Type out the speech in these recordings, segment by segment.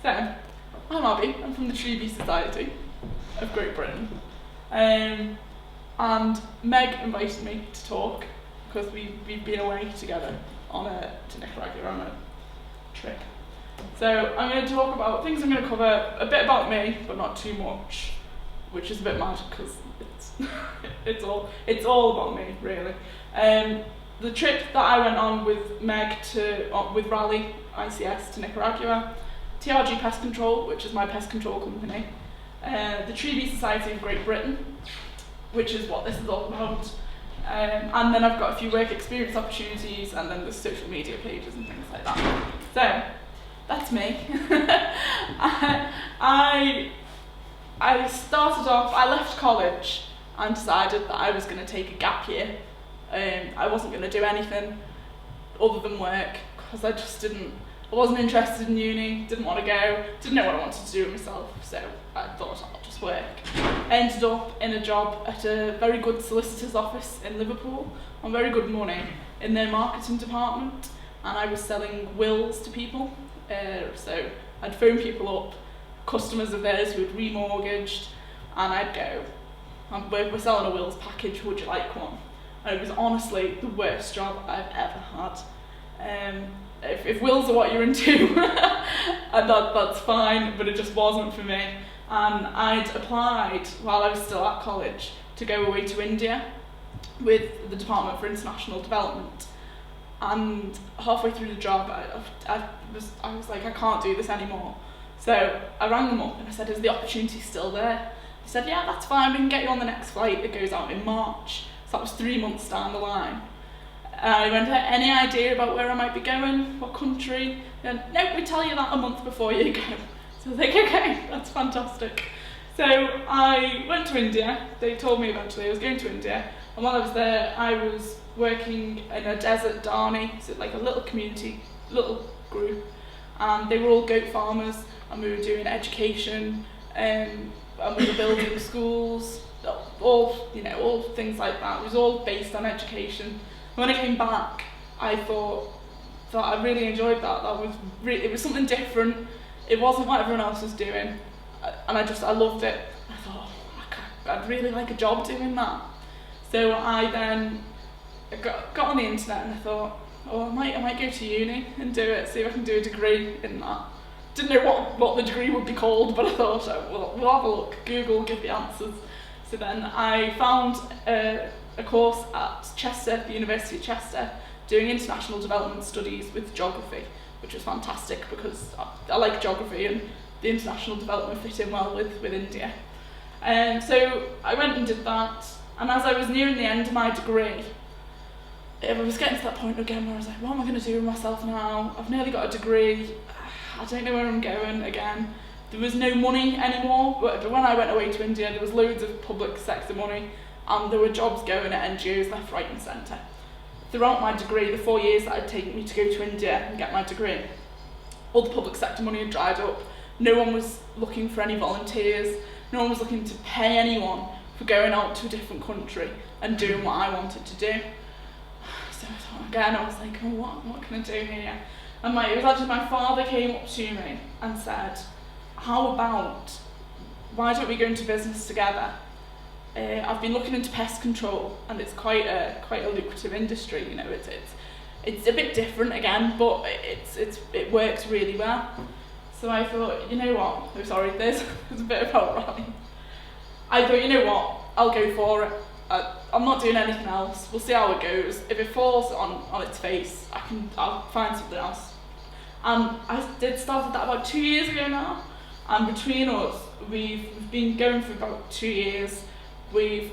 So, I'm Abby, I'm from the Reade Society of Great Britain. And Meg invited me to talk because we've been away together to Nicaragua on a trip. So I'm going to talk about things. I'm going to cover a bit about me, but not too much, which is a bit mad because it's all about me, really. The trip that I went on with Meg with Raleigh ICS to Nicaragua, TRG Pest Control, which is my pest control company, the Reade Society of Great Britain, which is what this is all about, and then I've got a few work experience opportunities, and then the social media pages and things like that. So that's me. I started off. I left college and decided that I was going to take a gap year. I wasn't going to do anything other than work because I wasn't interested in uni, didn't want to go, didn't know what I wanted to do with myself, so I thought I'll just work. Ended up in a job at a very good solicitor's office in Liverpool on very good money in their marketing department, and I was selling wills to people. So I'd phone people up, customers of theirs who had remortgaged, and I'd go, we're selling a wills package, would you like one? And it was honestly the worst job I've ever had. If wills are what you're into, that's fine, but it just wasn't for me. And I'd applied while I was still at college to go away to India with the Department for International Development. And halfway through the job, I was like, I can't do this anymore. So I rang them up and I said, is the opportunity still there? They said, yeah, that's fine, we can get you on the next flight that goes out in March. So that was 3 months down the line. I went, any idea about where I might be going, what country? And nope, we tell you that a month before you go. So I was like, okay, that's fantastic. So I went to India. They told me eventually I was going to India. And while I was there, I was working in a desert dhani, so like a little community, little group. And they were all goat farmers, and we were doing education, and we were building schools, all things like that. It was all based on education. When I came back, I thought that I really enjoyed that. It was something different. It wasn't what everyone else was doing, and I loved it. I thought, I'd really like a job doing that. So I then got on the internet and I thought, I might go to uni and do it, see if I can do a degree in that. Didn't know what the degree would be called, but I thought, we'll have a look. Google, give the answers. So then I found a course at Chester, the University of Chester, doing international development studies with geography, which was fantastic because I like geography and the international development fit in well with India. So I went and did that, and as I was nearing the end of my degree, I was getting to that point again where I was like, what am I going to do with myself now? I've nearly got a degree, I don't know where I'm going again. There was no money anymore, but when I went away to India, there was loads of public sector money, and there were jobs going at NGOs left, right and centre. Throughout my degree, the 4 years that it had taken me to go to India and get my degree, all the public sector money had dried up. No one was looking for any volunteers, no one was looking to pay anyone for going out to a different country and doing what I wanted to do. So I thought again, I was like, what can I do here? And it was actually my father came up to me and said, why don't we go into business together? I've been looking into pest control, and it's quite a lucrative industry. It's a bit different again, but it works really well. So I thought, you know what? Oh, sorry, there's a bit about Raleigh. I thought, you know what? I'll go for it. I'm not doing anything else. We'll see how it goes. If it falls on its face, I'll find something else. And I started that about 2 years ago now. And between us, we've been going for about 2 years. We're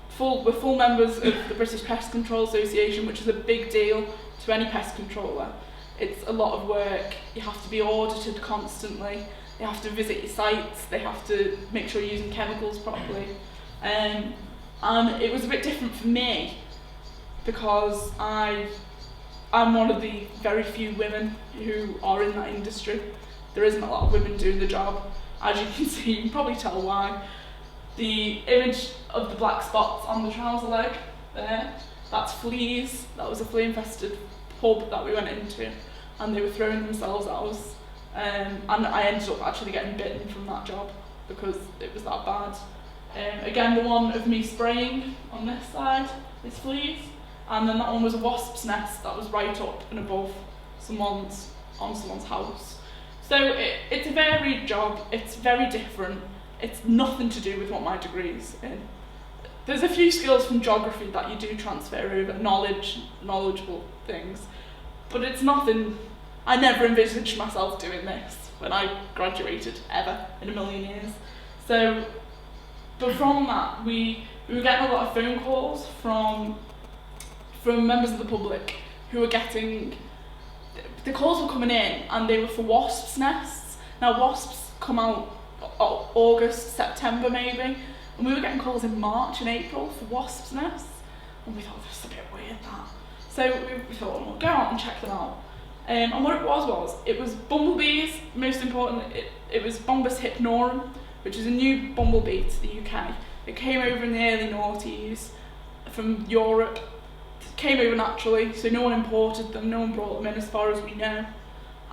full members of the British Pest Control Association, which is a big deal to any pest controller. It's a lot of work. You have to be audited constantly. They have to visit your sites. They have to make sure you're using chemicals properly. And it was a bit different for me because I'm one of the very few women who are in that industry. There isn't a lot of women doing the job. As you can see, you can probably tell why. The image of the black spots on the trouser leg there, that's fleas. That was a flea-infested pub that we went into, and they were throwing themselves at us and I ended up actually getting bitten from that job because it was that bad. Again, the one of me spraying on this side is fleas, and then that one was a wasp's nest that was right up and above on someone's house. So it's a varied job, it's very different, it's nothing to do with what my degree is in. There's a few skills from geography that you do transfer over, knowledgeable things, but it's nothing. I never envisaged myself doing this when I graduated, ever, in a million years. So, but from that, we were getting a lot of phone calls from members of the public who were getting, the calls were coming in and they were for wasps' nests. Now wasps come out August, September maybe, and we were getting calls in March and April for wasps' nests, and we thought this is a bit weird that. So we thought, well, we'll go out and check them out. And what it was bumblebees, most importantly, it was Bombus hypnorum, which is a new bumblebee to the UK. It came over in the early noughties from Europe. It came over naturally, so no one imported them, no one brought them in as far as we know.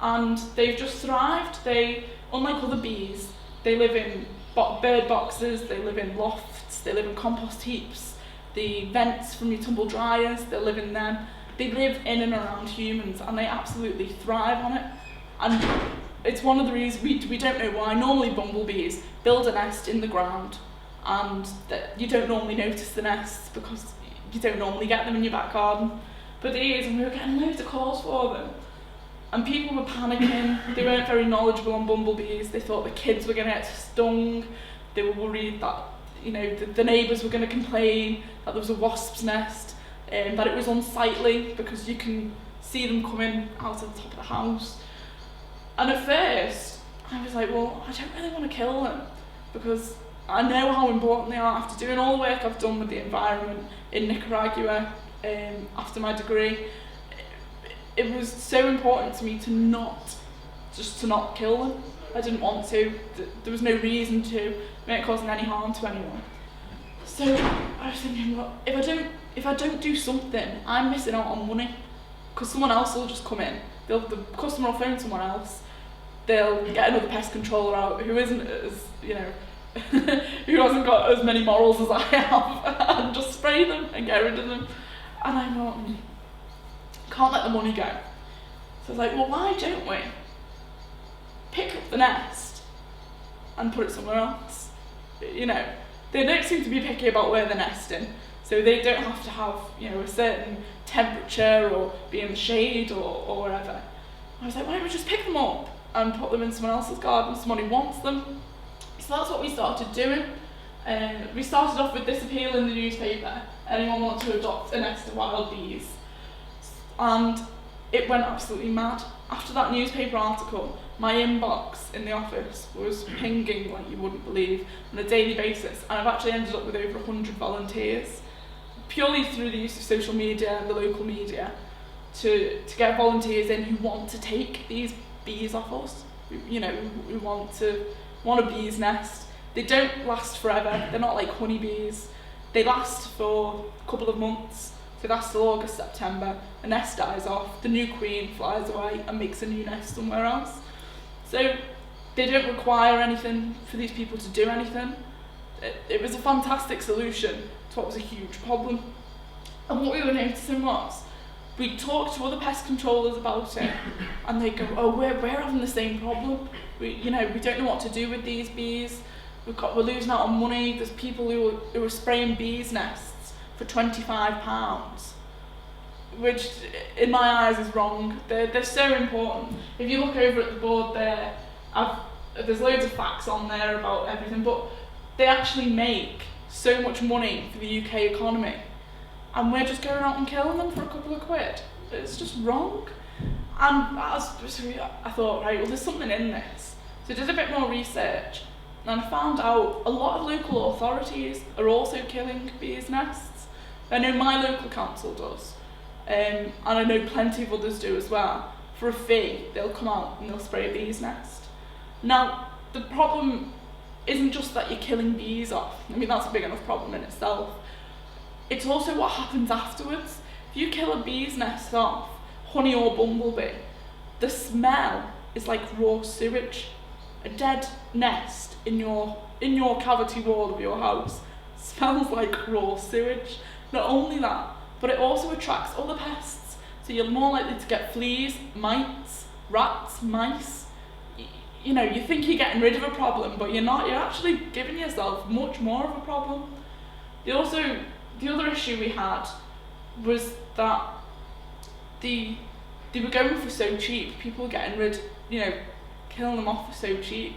And they've just thrived. They, unlike other bees, they live in bird boxes, they live in lofts, they live in compost heaps, the vents from your tumble dryers, they live in them. They live in and around humans and they absolutely thrive on it. And it's one of the reasons, we don't know why, normally bumblebees build a nest in the ground and you don't normally notice the nests because you don't normally get them in your back garden. But these, and we were getting loads of calls for them. And people were panicking, they weren't very knowledgeable on bumblebees, they thought the kids were going to get stung, they were worried that, you know, the neighbours were going to complain that there was a wasp's nest, that it was unsightly because you can see them coming out of the top of the house. And at first, I was like, well, I don't really want to kill them because I know how important they are after doing all the work I've done with the environment in Nicaragua after my degree. It was so important to me to not kill them. I didn't want to. There was no reason to. They weren't causing any harm to anyone. So I was thinking, well, if I don't do something, I'm missing out on money because someone else will just come in. The customer will phone someone else. They'll get another pest controller out who isn't as, you know, who hasn't got as many morals as I have, and just spray them and get rid of them. And I thought, can't let the money go. So I was like, well, why don't we pick up the nest and put it somewhere else? You know, they don't seem to be picky about where they're nesting, so they don't have to have, you know, a certain temperature or be in the shade or wherever. I was like, why don't we just pick them up and put them in someone else's garden, someone who wants them? So that's what we started doing. We started off with this appeal in the newspaper, anyone want to adopt a nest of wild bees? And it went absolutely mad. After that newspaper article, my inbox in the office was pinging like you wouldn't believe on a daily basis, and I've actually ended up with over 100 volunteers, purely through the use of social media and the local media, to get volunteers in who want to take these bees off us, you know, who want a bee's nest. They don't last forever, they're not like honeybees, they last for a couple of months. So that's till August, September, the nest dies off, the new queen flies away and makes a new nest somewhere else. So they don't require anything for these people to do anything. It was a fantastic solution to what was a huge problem. And what we were noticing was, we talked to other pest controllers about it, and they go, oh, we're having the same problem. We don't know what to do with these bees. We're losing out on money. There's people who are spraying bees' nests for £25, which in my eyes is wrong. They're so important. If you look over at the board there, there's loads of facts on there about everything, but they actually make so much money for the UK economy, and we're just going out and killing them for a couple of quid. It's just wrong. And I thought, right, well, there's something in this. So I did a bit more research, and I found out a lot of local authorities are also killing bees' nests. I know my local council does, and I know plenty of others do as well. For a fee, they'll come out and they'll spray a bee's nest. Now, the problem isn't just that you're killing bees off. I mean, that's a big enough problem in itself. It's also what happens afterwards. If you kill a bee's nest off, honey or bumblebee, the smell is like raw sewage. A dead nest in your cavity wall of your house smells like raw sewage. Not only that, but it also attracts other pests. So you're more likely to get fleas, mites, rats, mice. You know, you think you're getting rid of a problem, but you're not. You're actually giving yourself much more of a problem. The other issue we had was that they were going for so cheap. People were getting rid, killing them off for so cheap.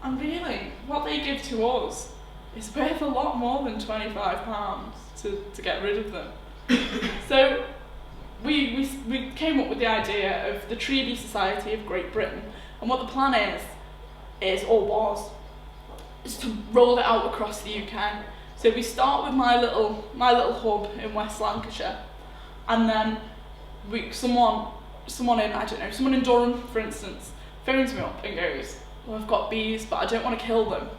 And really, what they give to us is worth a lot more than £25 to get rid of them. So we came up with the idea of the Treaty Society of Great Britain, and what the plan is to roll it out across the UK. So we start with my little hub in West Lancashire, and then someone in Durham, for instance, phones me up and goes, well, I've got bees, but I don't want to kill them,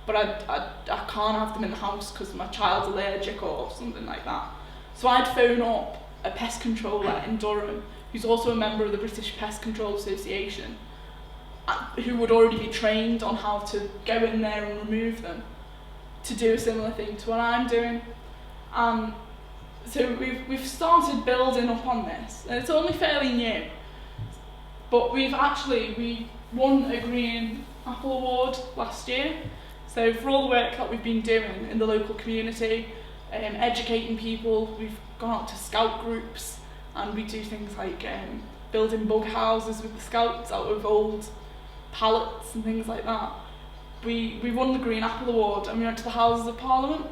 but I can't have them in the house because my child's allergic or something like that. So I'd phone up a pest controller in Durham, who's also a member of the British Pest Control Association, who would already be trained on how to go in there and remove them, to do a similar thing to what I'm doing. So we've started building up on this, and it's only fairly new, but we won a Green Apple Award last year. So for all the work that we've been doing in the local community, educating people, we've gone out to scout groups, and we do things like building bug houses with the scouts out of old pallets and things like that. We won the Green Apple Award, and we went to the Houses of Parliament,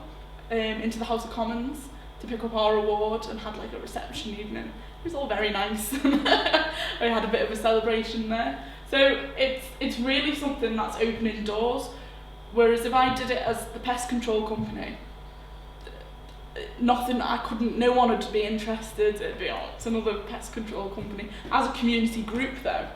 into the House of Commons, to pick up our award, and had like a reception evening. It was all very nice. We had a bit of a celebration there. So it's really something that's opening doors. Whereas if I did it as the pest control company, no one would be interested. It'd be, it's another pest control company. As a community group though,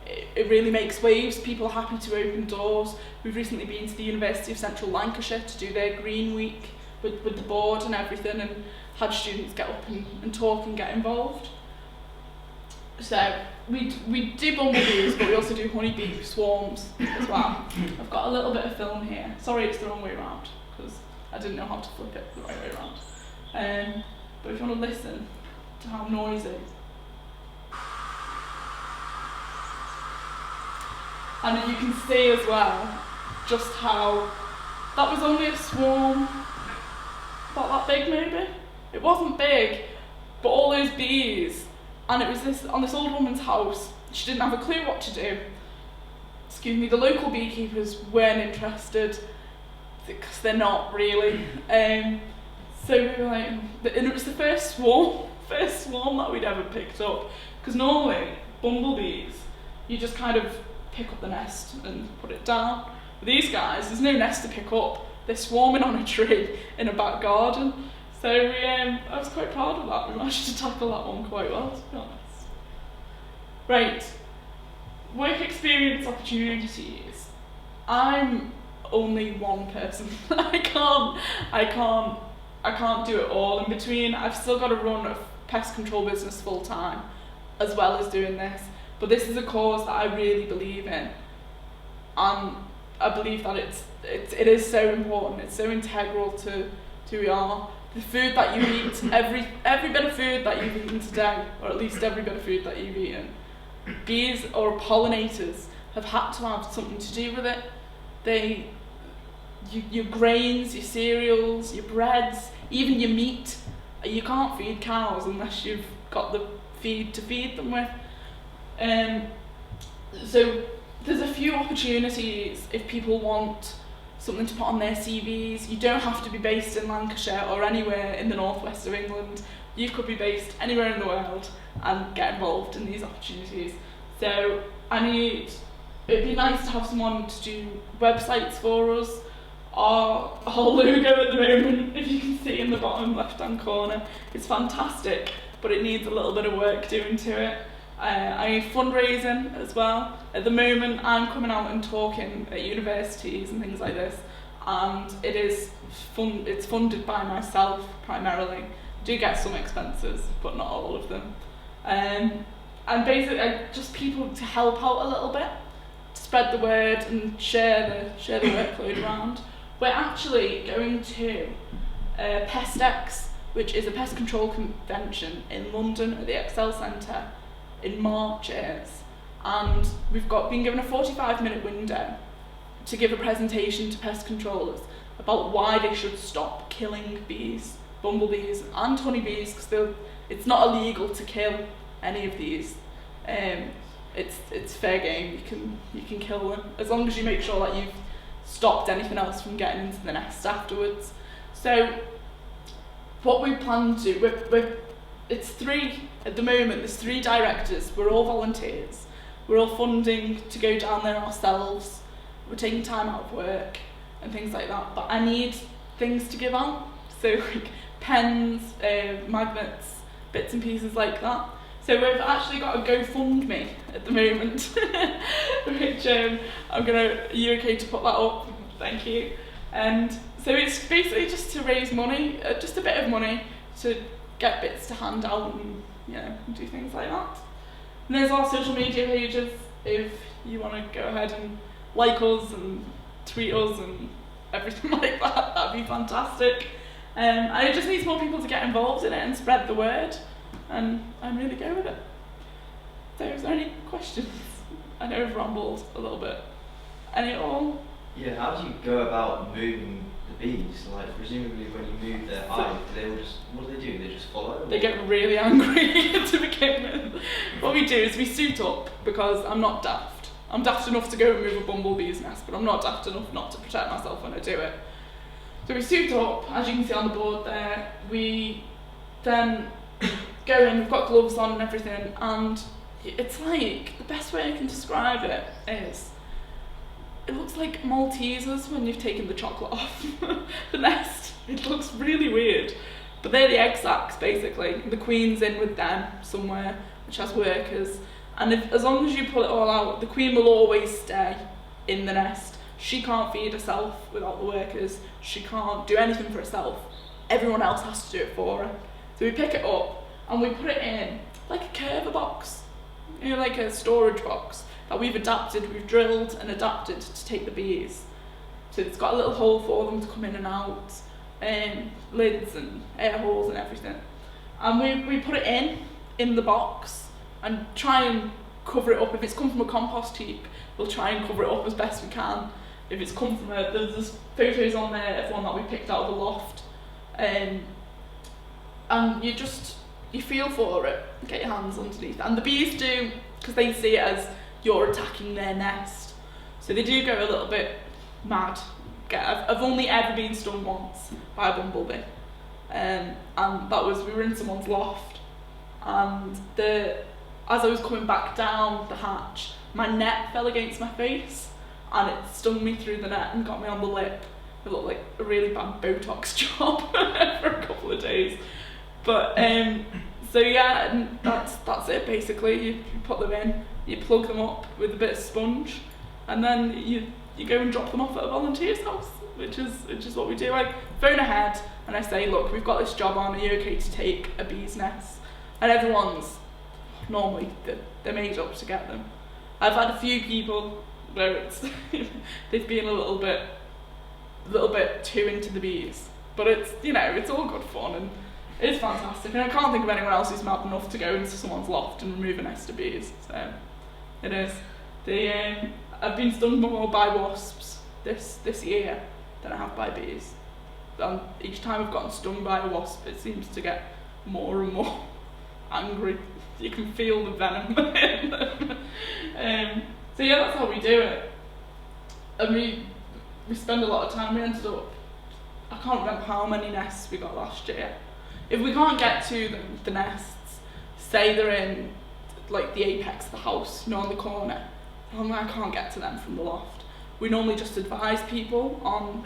it really makes waves. People are happy to open doors. We've recently been to the University of Central Lancashire to do their Green Week with the board and everything, and had students get up and talk and get involved. So we do bumblebees, but we also do honeybee swarms as well. I've got a little bit of film here. Sorry, it's the wrong way around, because I didn't know how to flip it the right way around. But if you want to listen to how noisy. And then you can see as well just how that was only a swarm, about that big maybe. It wasn't big, but all those bees, and it was on this old woman's house. She didn't have a clue what to do. Excuse me, the local beekeepers weren't interested, because they're not really. So we were like, and it was the first swarm that we'd ever picked up. Because normally, bumblebees, you just kind of pick up the nest and put it down. But these guys, there's no nest to pick up. They're swarming on a tree in a back garden. So I was quite proud of that. We managed to tackle that one quite well, to be honest. Right, work experience opportunities. I'm only one person. I can't do it all. In between, I've still got to run a pest control business full time, as well as doing this. But this is a cause that I really believe in, and I believe that it is so important. It's so integral to who we are. The food that you eat, every bit of food that you've eaten today, or at least every bit of food that you've eaten, bees or pollinators have had to have something to do with it. Your grains, your cereals, your breads, even your meat. You can't feed cows unless you've got the feed to feed them with. So there's a few opportunities if people want something to put on their CVs. You don't have to be based in Lancashire or anywhere in the northwest of England. You could be based anywhere in the world and get involved in these opportunities. So it'd be nice to have someone to do websites for us. Our logo at the moment, if you can see in the bottom left hand corner, it's fantastic, but it needs a little bit of work doing to it. I need fundraising as well. At the moment, I'm coming out and talking at universities and things like this, and it's funded by myself primarily. I do get some expenses, but not all of them. and basically just people to help out a little bit, to spread the word and share the workload around. We're actually going to PestX, which is a pest control convention in London at the Excel Centre in March, and we've been given a 45-minute window to give a presentation to pest controllers about why they should stop killing bees, bumblebees and honeybees, because it's not illegal to kill any of these. It's fair game. You can kill them as long as you make sure that you've stopped anything else from getting into the nest afterwards. So what we plan to do, it's 3 at the moment. There's 3 directors. We're all volunteers. We're all funding to go down there ourselves. We're taking time out of work and things like that. But I need things to give out. So like pens, magnets, bits and pieces like that. So we've actually got a GoFundMe at the moment, which are you okay to put that up? Thank you. And so it's basically just to raise money, just a bit of money to get bits to hand out and do things like that. And there's our social media pages if you want to go ahead and like us and tweet us and everything like that. That'd be fantastic. And it just needs more people to get involved in it and spread the word. And I'm really go with it. So is there any questions? I know I've rambled a little bit. Any at all? Yeah, how do you go about moving the bees? Like, presumably when you move their hive, they will just, what do? They just follow? They get really angry to begin with. What we do is we suit up, because I'm not daft. I'm daft enough to go and move a bumblebee's nest, but I'm not daft enough not to protect myself when I do it. So we suit up, as you can see on the board there. We then go in, we've got gloves on and everything, and it's like, the best way I can describe it is, it looks like Maltesers when you've taken the chocolate off the nest. It looks really weird, but they're the egg sacs basically. The queen's in with them somewhere, which has workers, and as long as you pull it all out, the queen will always stay in the nest. She can't feed herself without the workers. She can't do anything for herself. Everyone else has to do it for her. So we pick it up and we put it in like a curver box, like a storage box that we've drilled and adapted to take the bees. So it's got a little hole for them to come in and out, lids and air holes and everything. And we put it in the box and try and cover it up. If it's come from a compost heap, we'll try and cover it up as best we can. If it's come from there's photos on there of one that we picked out of the loft. And you feel for it, get your hands underneath. And the bees do, because they see it as you're attacking their nest. So they do go a little bit mad. I've only ever been stung once by a bumblebee. And we were in someone's loft. And as I was coming back down the hatch, my net fell against my face and it stung me through the net and got me on the lip. It looked like a really bad Botox job for a couple of days. But so yeah, and that's it basically. You put them in, you plug them up with a bit of sponge, and then you go and drop them off at a volunteer's house, which is what we do. I phone ahead and I say, look, we've got this job on, are you okay to take a bee's nest? And everyone's normally they're made up to get them. I've had a few people where they've been a little bit too into the bees, but it's all good fun and it's fantastic, and I can't think of anyone else who's mad enough to go into someone's loft and remove a nest of bees. So it is. I've been stung more by wasps this year than I have by bees. And each time I've gotten stung by a wasp, it seems to get more and more angry. You can feel the venom in them. So yeah, that's how we do it. And we spend a lot of time. We ended up, I can't remember how many nests we got last year. If we can't get to the nests, say they're in like the apex of the house, on the corner, and I can't get to them from the loft, we normally just advise people on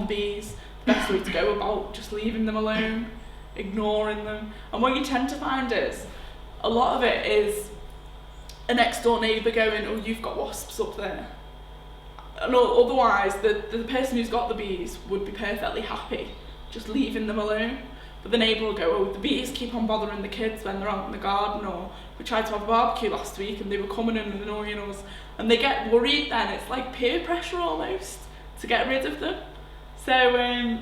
the bees, the best way to go about just leaving them alone, ignoring them. And what you tend to find is, a lot of it is a next door neighbour going, oh, you've got wasps up there. And otherwise, the person who's got the bees would be perfectly happy just leaving them alone. But the neighbour will go, oh, the bees keep on bothering the kids when they're out in the garden, or we tried to have a barbecue last week and they were coming in and annoying us. And they get worried then, it's like peer pressure almost, to get rid of them. So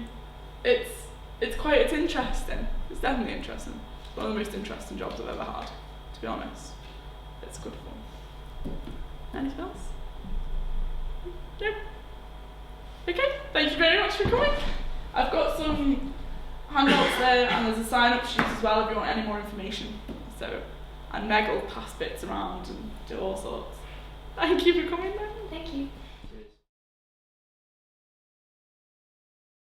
it's interesting. It's definitely interesting. One of the most interesting jobs I've ever had, to be honest. It's good fun. Anything else? No? Okay, thank you very much for coming. I've got some handouts there and there's a sign-up sheet as well if you want any more information. So, and Meg will pass bits around and do all sorts. Thank you for coming then. Thank you.